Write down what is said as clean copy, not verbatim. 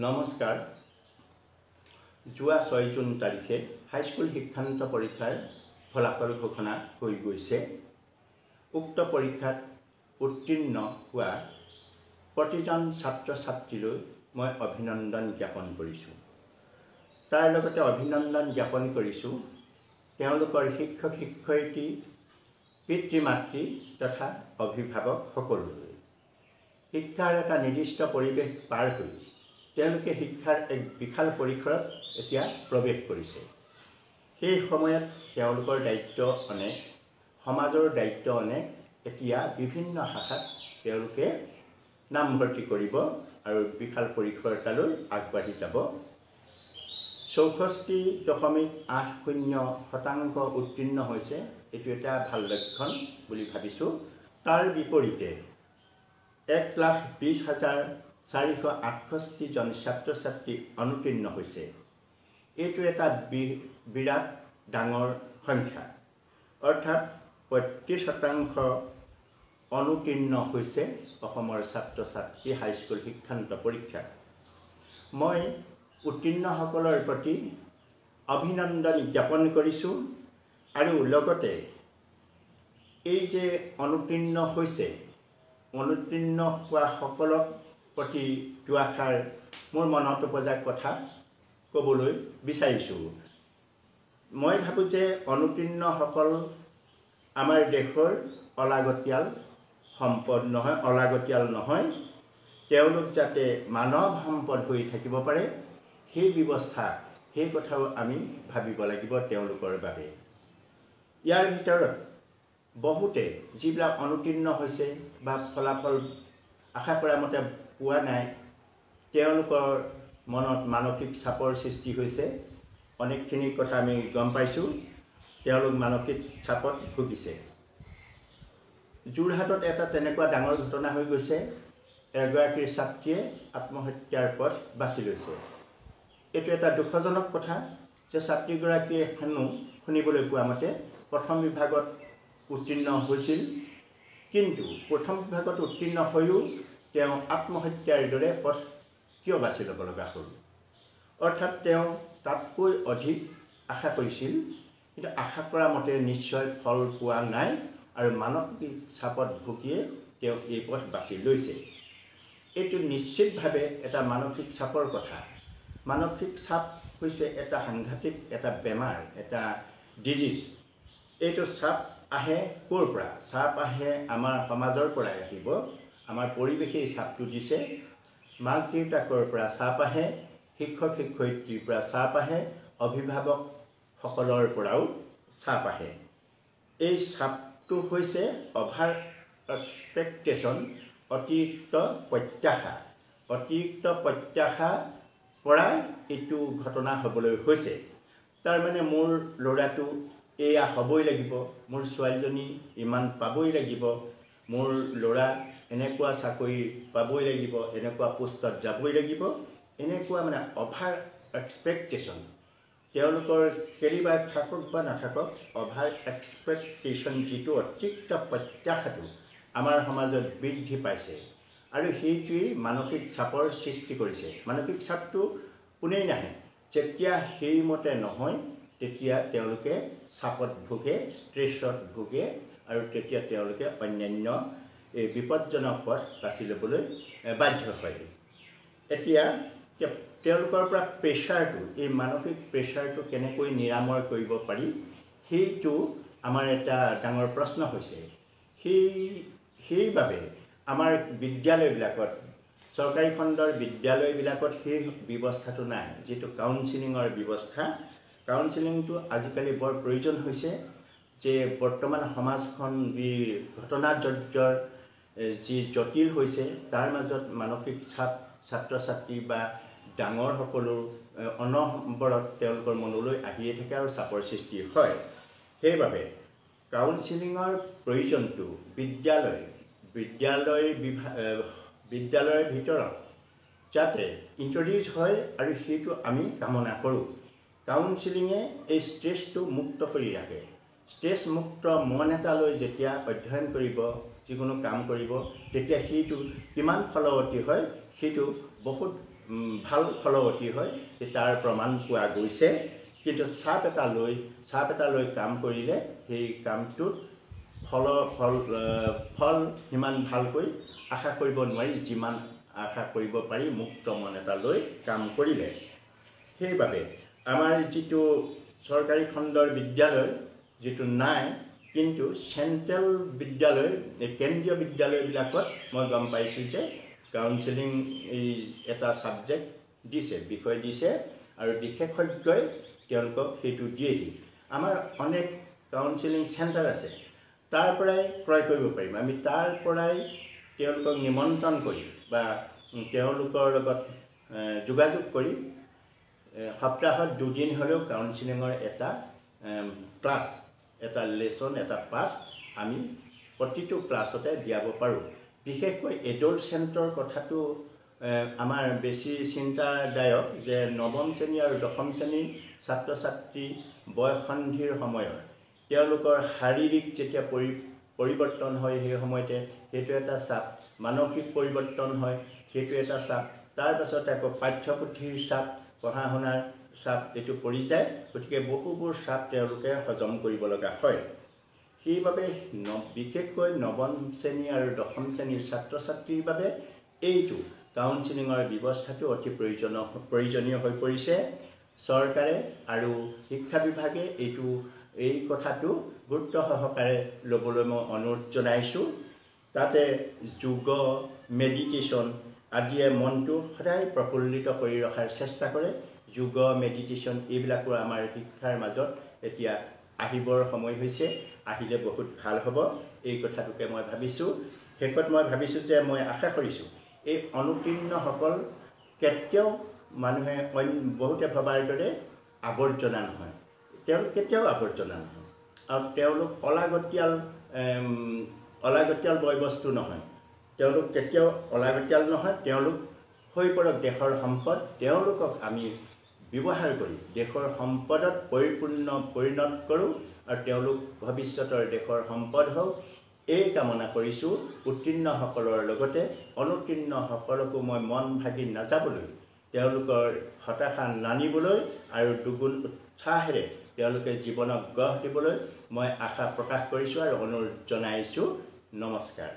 নমস্কাৰ। যোৱা 6 জুন তাৰিখে হাইস্কুল শিক্ষান্ত পৰীক্ষাৰ ফলাফল ঘোষণা হৈ গৈছে। উক্ত পৰীক্ষাত উত্তীৰ্ণ হোৱা প্ৰতিজন ছাত্ৰ ছাত্ৰীলৈ মই অভিনন্দন জ্ঞাপন কৰিছোঁ। তাৰ লগতে অভিনন্দন জ্ঞাপন কৰিছোঁ তেওঁলোকৰ শিক্ষক শিক্ষয়িত্ৰী, পিতৃ মাতৃ তথা অভিভাৱক সকলোলৈ। শিক্ষাৰ এটা নিৰ্দিষ্ট পৰিৱেশ পাৰ হৈ তেওঁলোকে শিক্ষাৰ এক বিশাল পৰিসৰত এতিয়া প্ৰৱেশ কৰিছে। সেই সময়ত তেওঁলোকৰ দায়িত্ব অনেক, সমাজৰ দায়িত্ব অনেক। এতিয়া বিভিন্ন শাখাত তেওঁলোকে নামভৰ্তি কৰিব আৰু বিশাল পৰিসৰতালৈ আগবাঢ়ি যাব। 64.80% উত্তীৰ্ণ হৈছে, এইটো এটা ভাল লক্ষণ বুলি ভাবিছোঁ। তাৰ বিপৰীতে 1,20,468 জন ছাত্ৰ ছাত্ৰী অনুত্তীৰ্ণ হৈছে। এইটো এটা বিৰাট ডাঙৰ সংখ্যা, অৰ্থাৎ 35% অনুত্তীৰ্ণ হৈছে অসমৰ ছাত্ৰ ছাত্ৰী হাইস্কুল শিক্ষান্ত পৰীক্ষাত। মই উত্তীৰ্ণসকলৰ প্ৰতি অভিনন্দন জ্ঞাপন কৰিছোঁ আৰু লগতে এই যে অনুত্তীৰ্ণ হৈছে, অনুত্তীৰ্ণ হোৱা সকলক প্ৰতি দুআষাৰ মোৰ মনত উপজা কথা ক'বলৈ বিচাৰিছোঁ। মই ভাবোঁ যে অনুত্তীৰ্ণসকল আমাৰ দেশৰ অলাগতিয়াল সম্পদ নহয়, অলাগতিয়াল নহয়। তেওঁলোক যাতে মানৱ সম্পদ হৈ থাকিব পাৰে, সেই ব্যৱস্থা, সেই কথাও আমি ভাবিব লাগিব তেওঁলোকৰ বাবে। ইয়াৰ ভিতৰত বহুতে যিবিলাক অনুত্তীৰ্ণ হৈছে বা ফলাফল আশা কৰা মতে পোৱা নাই, তেওঁলোকৰ মনত মানসিক চাপৰ সৃষ্টি হৈছে। অনেকখিনি কথা আমি গম পাইছোঁ, তেওঁলোক মানসিক চাপত ভুগিছে। যোৰহাটত এটা তেনেকুৱা ডাঙৰ ঘটনা হৈ গৈছে। এগৰাকী ছাত্ৰীয়ে আত্মহত্যাৰ পথ বাছি লৈছে। এইটো এটা দুখজনক কথা যে ছাত্ৰীগৰাকীয়ে হেনো শুনিবলৈ পোৱা মতে প্ৰথম বিভাগত উত্তীৰ্ণ হৈছিল, কিন্তু প্ৰথম বিভাগত উত্তীৰ্ণ হৈও তেওঁ আত্মহত্যাৰ দৰে পথ কিয় বাছি ল'ব লগা হ'ল? অৰ্থাৎ তেওঁ তাতকৈ অধিক আশা কৰিছিল, কিন্তু আশা কৰা মতে নিশ্চয় ফল পোৱা নাই আৰু মানসিক চাপত ভুগিয়ে তেওঁ এই পথ বাছি লৈছে। এইটো নিশ্চিতভাৱে এটা মানসিক চাপৰ কথা। মানসিক চাপ হৈছে এটা সাংঘাতিক এটা বেমাৰ, এটা ডিজিজ। এইটো চাপ আহে ক'ৰ পৰা? চাপ আহে আমাৰ সমাজৰ পৰাই আহিব। আমাৰ পৰিৱেশেই চাপটো দিছে। মাক দেউতাকৰ পৰা চাপ আহে, শিক্ষক শিক্ষয়িত্ৰীৰ পৰা চাপ আহে, অভিভাৱকসকলৰ পৰাও চাপ আহে। এই চাপটো হৈছে অভাৰ এক্সপেক্টেশ্যন, অতিৰিক্ত প্ৰত্যাশা। অতিৰিক্ত প্ৰত্যাশাৰ পৰাই এইটো ঘটনা হ'বলৈ হৈছে। তাৰমানে মোৰ ল'ৰাটো এয়া হ'বই লাগিব, মোৰ ছোৱালীজনী ইমান পাবই লাগিব, মোৰ ল'ৰা এনেকুৱা চাকৰি পাবই লাগিব, এনেকুৱা পোষ্টত যাবই লাগিব, এনেকুৱা মানে অভাৰ এক্সপেক্টেশ্যন। তেওঁলোকৰ কেৰিয়াৰ থাকক বা নাথাকক, অভাৰ এক্সপেক্টেশ্যন যিটো অতিৰিক্ত প্ৰত্যাশাটো আমাৰ সমাজত বৃদ্ধি পাইছে আৰু সেইটোৱেই মানসিক চাপৰ সৃষ্টি কৰিছে। মানসিক চাপটো কোনেই নাহে, যেতিয়া সেইমতে নহয় তেতিয়া তেওঁলোকে চাপত ভোগে, ষ্ট্ৰেছত ভোগে আৰু তেতিয়া তেওঁলোকে অন্যান্য এই বিপদজনক পথ বাছি ল'বলৈ বাধ্য হয়। এতিয়া তেওঁলোকৰ পৰা প্ৰেছাৰটো, এই মানসিক প্ৰেছাৰটো কেনেকৈ নিৰাময় কৰিব পাৰি, সেইটো আমাৰ এটা ডাঙৰ প্ৰশ্ন হৈছে। সেইবাবে আমাৰ বিদ্যালয়বিলাকত, চৰকাৰী খণ্ডৰ বিদ্যালয়বিলাকত সেই ব্যৱস্থাটো নাই, যিটো কাউন্সিলিঙৰ ব্যৱস্থা। কাউন্সিলিংটো আজিকালি বৰ প্ৰয়োজন হৈছে, যে বৰ্তমান সমাজখন যি ঘটনাজৰ্জৰ যি জটিল হৈছে, তাৰ মাজত মানসিক চাপ ছাত্ৰ ছাত্ৰী বা ডাঙৰ সকলো অনবৰত তেওঁলোকৰ মনলৈ আহিয়ে থাকে আৰু চাপৰ সৃষ্টি হয়। সেইবাবে কাউন্সিলিঙৰ প্ৰয়োজনটো বিদ্যালয়ৰ ভিতৰত যাতে ইন্ট্ৰডিউচ হয় আৰু সেইটো আমি কামনা কৰোঁ। কাউন্সিলিঙে এই ষ্ট্ৰেছটো মুক্ত কৰি ৰাখে। ষ্ট্ৰেছ মুক্ত মন এটালৈ যেতিয়া অধ্যয়ন কৰিব, যিকোনো কাম কৰিব, তেতিয়া সেইটো কিমান ফলৱতী হয় সেইটো বহুত ভাল ফলৱতী হয় তাৰ প্ৰমাণ পোৱা গৈছে কিন্তু চাপ এটা লৈ কাম কৰিলে সেই কামটোত ফল সিমান ভালকৈ আশা কৰিব নোৱাৰি যিমান আশা কৰিব পাৰি মুক্ত মন এটা লৈ কাম কৰিলে সেইবাবে আমাৰ যিটো চৰকাৰী খণ্ডৰ বিদ্যালয় যিটো নাই কিন্তু চেণ্ট্ৰেল বিদ্যালয় কেন্দ্ৰীয় বিদ্যালয়বিলাকত মই গম পাইছোঁ যে কাউন্সেলিং এটা ছাবজেক্ট দিছে বিষয় দিছে আৰু বিশেষজ্ঞই তেওঁলোকক সেইটো দিয়েহি আমাৰ অনেক কাউন্সেলিং চেণ্টাৰ আছে তাৰ পৰাই ক্ৰয় কৰিব পাৰিম আমি তাৰ পৰাই তেওঁলোকক নিমন্ত্ৰণ কৰি বা তেওঁলোকৰ লগত যোগাযোগ কৰি সপ্তাহত 2 দিন হ'লেও কাউন্সেলিঙৰ এটা ক্লাছ এটা লেসন এটা পাঠ আমি প্ৰতিটো ক্লাছতে দিয়াব পাৰোঁ বিশেষকৈ এডাল্ট চেণ্টাৰৰ কথাটো আমাৰ বেছি চিন্তাদায়ক যে নৱম শ্ৰেণী আৰু দশম শ্ৰেণীৰ ছাত্ৰ ছাত্ৰী বয়সন্ধিৰ সময়ত তেওঁলোকৰ শাৰীৰিক যেতিয়া পৰিৱৰ্তন হয় সেই সময়তে সেইটো এটা চাপ মানসিক পৰিৱৰ্তন হয় সেইটো এটা চাপ তাৰ পাছত আকৌ পাঠ্যপুথিৰ চাপ পঢ়া শুনাৰ চাপ এইটো পৰি যায় গতিকে বহুবোৰ চাপ তেওঁলোকে হজম কৰিব লগা হয় সেইবাবে বিশেষকৈ নৱম শ্ৰেণী আৰু দশম শ্ৰেণীৰ ছাত্ৰ ছাত্ৰীৰ বাবে এইটো কাউন্সেলিঙৰ ব্যৱস্থাটো অতি প্ৰয়োজনীয় হৈ পৰিছে চৰকাৰে আৰু শিক্ষা বিভাগে এই কথাটো গুৰুত্ব সহকাৰে ল'বলৈ মই অনুৰোধ জনাইছোঁ তাতে যোগ মেডিটেশ্যন আদিয়ে মনটো সদায় প্ৰফুল্লিত কৰি ৰখাৰ চেষ্টা কৰে যোগ মেডিটেশ্যন এইবিলাকৰ আমাৰ শিক্ষাৰ মাজত এতিয়া আহিবৰ সময় হৈছে আহিলে বহুত ভাল হ'ব এই কথাটোকে মই ভাবিছোঁ শেষত মই ভাবিছোঁ যে মই আশা কৰিছোঁ এই অনুতীৰ্ণসকল কেতিয়াও মানুহে বহুতে ভবাৰ দৰে আৱৰ্জনা নহয় তেওঁলোক কেতিয়াও আৱৰ্জনা নহয় আৰু তেওঁলোক অলাগতিয়াল বয়বস্তু নহয় তেওঁলোক কেতিয়াও অলাগতিয়াল নহয় তেওঁলোক হৈ পৰক দেশৰ সম্পদ তেওঁলোকক আমি ব্যৱহাৰ কৰি দেশৰ সম্পদত পৰিণত কৰোঁ আৰু তেওঁলোক ভৱিষ্যতৰ দেশৰ সম্পদ হওক এই কামনা কৰিছোঁ উত্তীৰ্ণসকলৰ লগতে অনুতীৰ্ণসকলকো মই মন ভাগি নাযাবলৈ তেওঁলোকৰ হতাশা নানিবলৈ আৰু দুগুণ উৎসাহেৰে তেওঁলোকে জীৱনক গঢ় দিবলৈ মই আশা প্ৰকাশ কৰিছোঁ আৰু অনুৰোধ জনাইছোঁ নমস্কাৰ